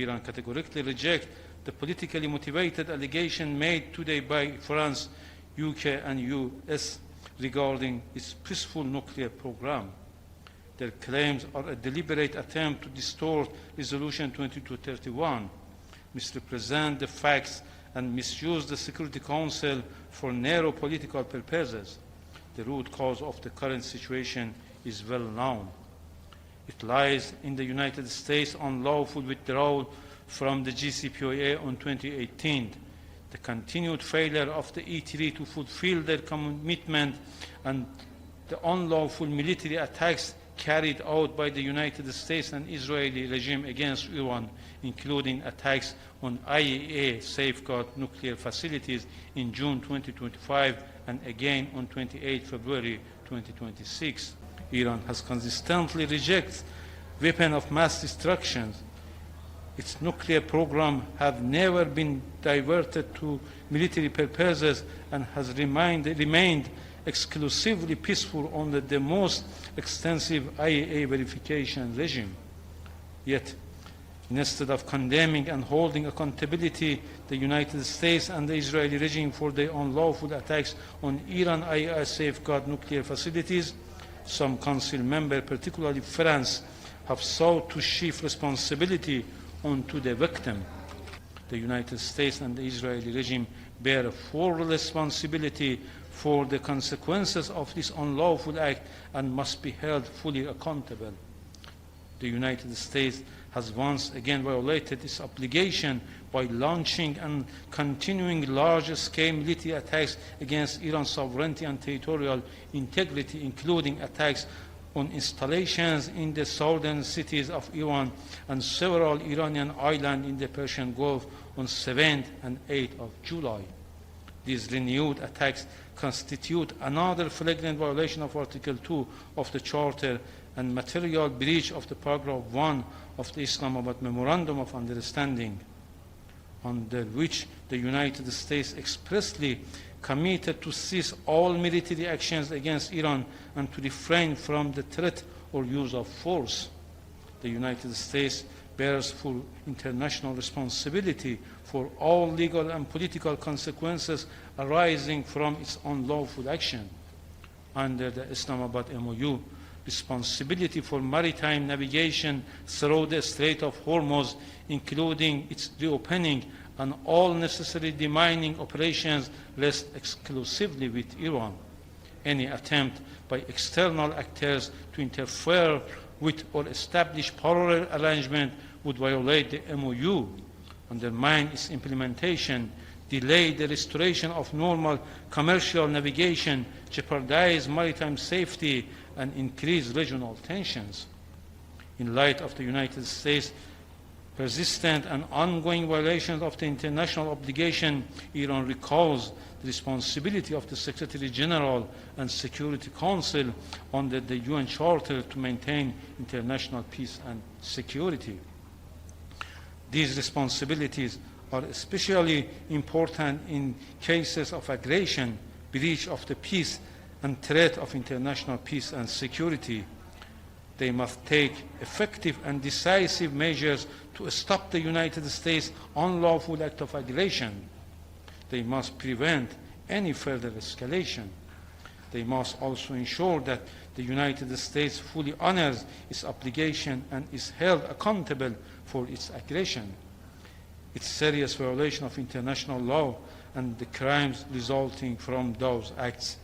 Iran categorically rejects the politically motivated allegation made today by France, UK, and US regarding its peaceful nuclear program. Their claims are a deliberate attempt to distort Resolution 2231, misrepresent the facts, and misuse the Security Council for narrow political purposes. The root cause of the current situation is well known. It lies in the United States' unlawful withdrawal from the JCPOA on 2018, the continued failure of the E3 to fulfill their commitment, and the unlawful military attacks carried out by the United States and Israeli regime against Iran, including attacks on IAEA safeguard nuclear facilities in June 2025 and again on 28 February 2026. Iran has consistently rejected weapons of mass destruction. Its nuclear program has never been diverted to military purposes and has remained exclusively peaceful under the most extensive IAEA verification regime. Yet, instead of condemning and holding accountability the United States and the Israeli regime for their unlawful attacks on Iran IAEA safeguard nuclear facilities, some Council members, particularly France, have sought to shift responsibility onto the victim. The United States and the Israeli regime bear a full responsibility for the consequences of this unlawful act and must be held fully accountable. The United States has once again violated its obligation by launching and continuing large-scale military attacks against Iran's sovereignty and territorial integrity, including attacks on installations in the southern cities of Iran and several Iranian islands in the Persian Gulf on 7th and 8th of July. These renewed attacks constitute another flagrant violation of Article 2 of the Charter and material breach of the Paragraph 1 of the Islamabad Memorandum of Understanding, under which the United States expressly committed to cease all military actions against Iran and to refrain from the threat or use of force. The United States bears full international responsibility for all legal and political consequences arising from its unlawful action. Under the Islamabad MoU, responsibility for maritime navigation through the Strait of Hormuz, including its reopening and all necessary demining operations, rests exclusively with Iran. Any attempt by external actors to interfere with or establish parallel arrangement would violate the MoU, undermine its implementation, delay the restoration of normal commercial navigation, jeopardize maritime safety, and increase regional tensions. In light of the United States' persistent and ongoing violations of the international obligation, Iran recalls the responsibility of the Secretary General and Security Council under the UN Charter to maintain international peace and security. These responsibilities are especially important in cases of aggression, breach of the peace, and threat of international peace and security. They must take effective and decisive measures to stop the United States' unlawful act of aggression. They must prevent any further escalation. They must also ensure that the United States fully honors its obligation and is held accountable for its aggression, its serious violation of international law, and the crimes resulting from those acts.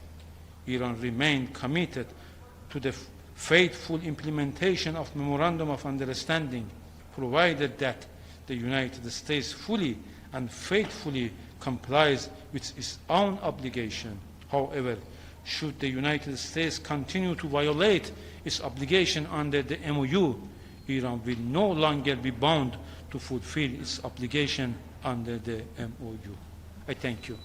Iran remains committed to the faithful implementation of Memorandum of Understanding, provided that the United States fully and faithfully complies with its own obligation. However, should the United States continue to violate its obligation under the MoU, Iran will no longer be bound to fulfill its obligation under the MoU. I thank you.